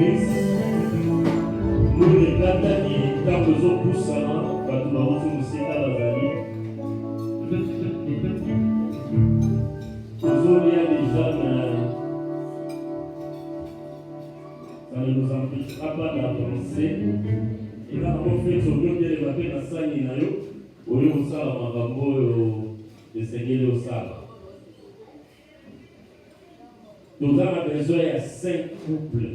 l'église. Nous les Katani, quand nous avons poussé, quand nous avons poussé dans la vallée, nous avons des jeunes, ça ne nous empêchera pas d'avancer. Et quand on fait ce que nous avons fait dans Sani, au lieu de ça, on va de seguir au sabbat. Nous avons besoin de 5 couples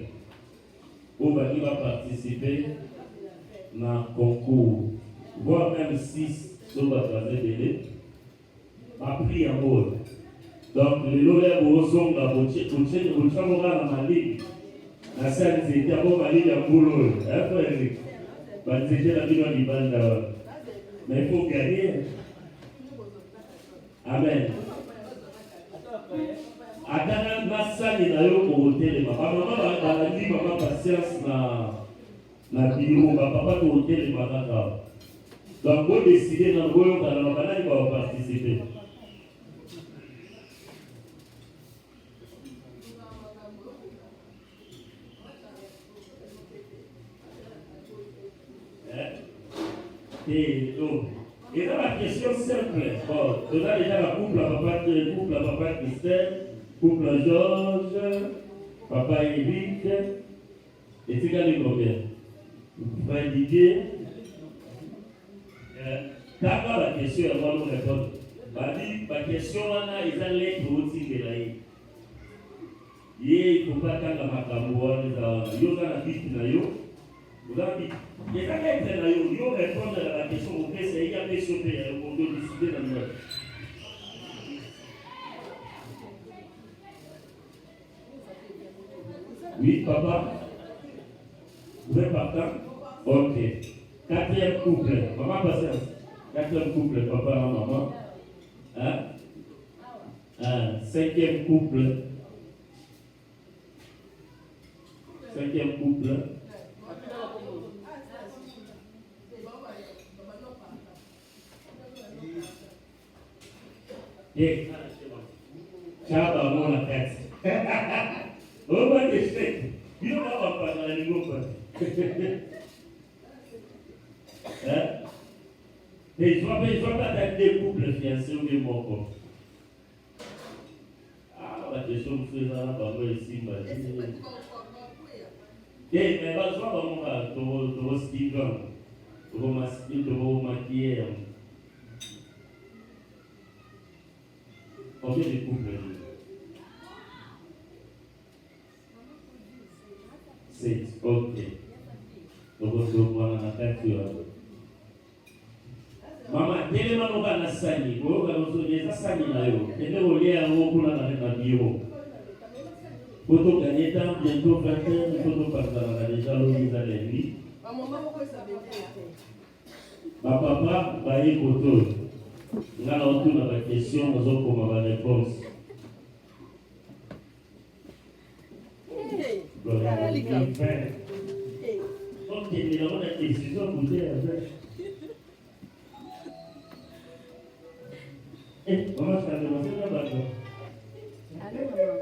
qui vont participer dans le concours, voire même 6 qui vont participer à prix en mode. Donc, les lois vous sont dans votre chambre à Mali. La scène, c'est d'abord Mali à Boulot. C'est la vie de Banda. Mais il faut gagner. Amen. Adana nasani na yo ko hotel mama ba di mama patience na biro papa ko hotel mama. Donc vous décidez dans vous dans la banane va participer. Et dans la question simple, bon, on a déjà la couple à papa Christelle, couple à Georges, papa Eric, et c'est quand les combien? Vous pouvez indiquer. D'abord la question, avant de répondre. La question, ils ont l'air aussi de la vie. Il ne faut pas qu'à la macabre, ils ont la vie qui n'a eu. Vous avez dit, il y a quelqu'un qui répond à la question, vous pouvez essayer de décider dans le monde. Oui, papa. Vous êtes partant? Ok. 4e couple. Maman, patience. 4e couple, papa et maman. 5e couple. 5e couple. Et Chaba mon la tête. Oh, moi, je sais. Il ne va pas dans la ligne. Et je ne vois pas des couples fiancés ou des morts. Ah, la question que je fais là, ici, et mais pas soit vraiment tu vas sticker, tu vas maquiller. Combien de couples? 6. Ok. Donc on se voit dans la tête. Maman, tellement on va na sani, on va nous donner ça sani là yo. Et nous on est à haut pour la bureau. Photo gagner temps bientôt 21 photo par là déjà l'homme dans les lits. Ma papa va y photo. Là on tourne la question, nous avons comme la réponse. Ok, mais on a une décision pour dire avec. Maman, ça a commencé là-bas. Allô, maman.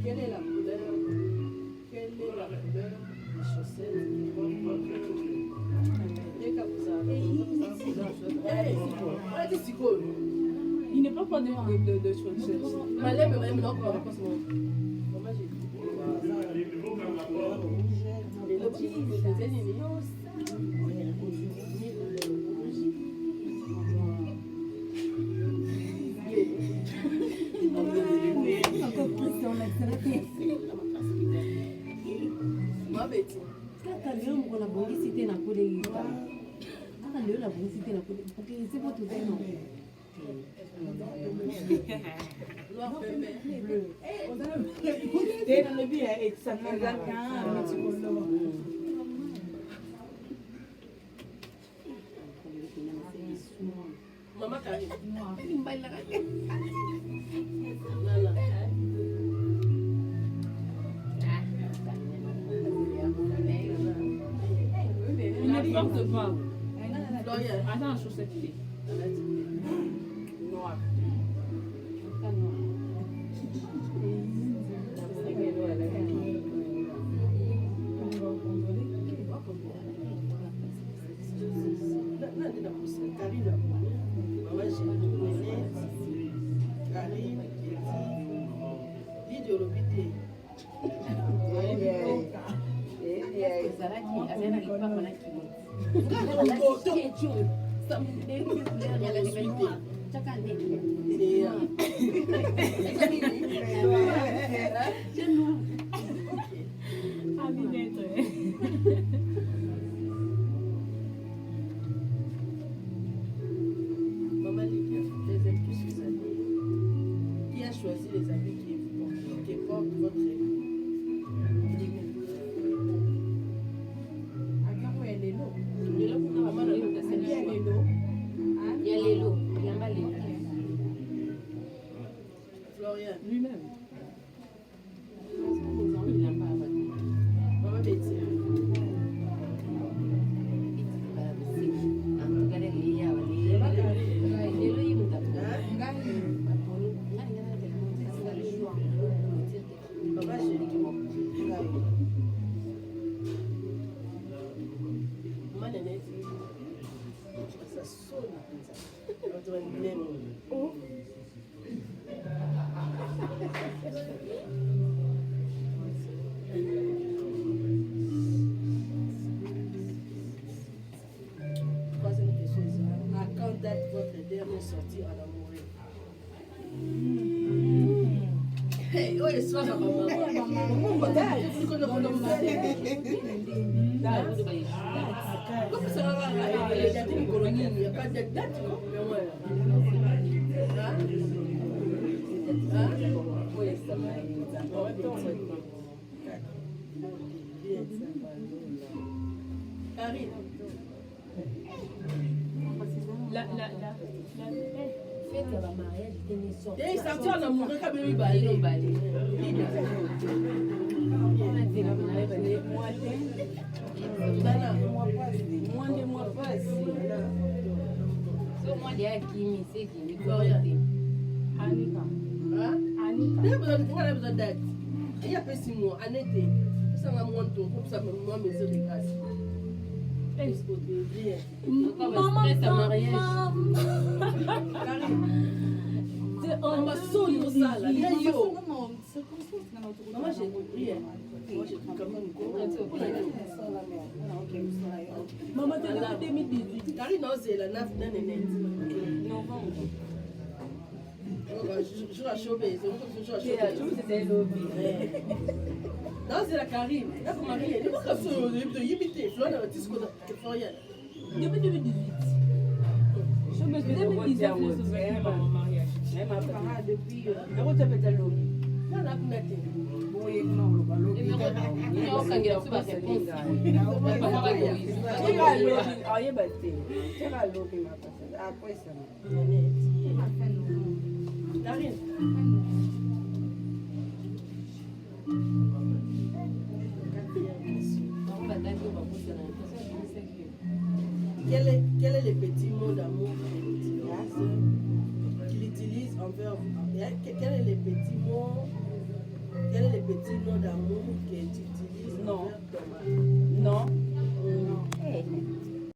Quelle est la couleur? Quelle est la couleur des chaussettes? Il n'est pas de chaussettes. Maman Karim. Une porte pas. Florian. Attends, chaussette. Noir. Qui a choisi les habits qui portent votre Florian. Lui-même. Maman Betty. Papa chéri. Maman Nénette. Ça sonne comme ça. On dirait une blême. Troisième question. À quand date votre dernière sortie en amoureux? Hey, oh, il soir à maman. Comme ça va, il y a des colonies, il n'y a pas de date. Karine. Et il sortit en amoureux comme lui balai. Moins de mois passent. So moi dia Kimi c'est Kimi Florian. Annika. Hein? Annika. Il y a besoin d'être. Il y a pas 6 mois, en été. Ça va moins de temps, comme ça, moi, mes yeux de grâce. On va sonner au sale. Il y a yo. Maman, j'ai compris. Moi, j'ai quand même Maman, t'es là 2018. Karine, non, c'est la 9 net. Novembre. Je vais choper. Je vais choper. C'était lobby. Non, c'est la Karine. Là, pour marier, il faut que ça soit imité. Florian, tu sais que Florian. Depuis 2018. Je me suis 2019, je suis venue pour mon mariage. Même après, depuis. Comment tu appelles ta lobby? Là, là, vous mettez. Karine. Quel est le petit mot d'amour qu'il utilise envers vous? Quel est le petit mot d'amour que tu utilises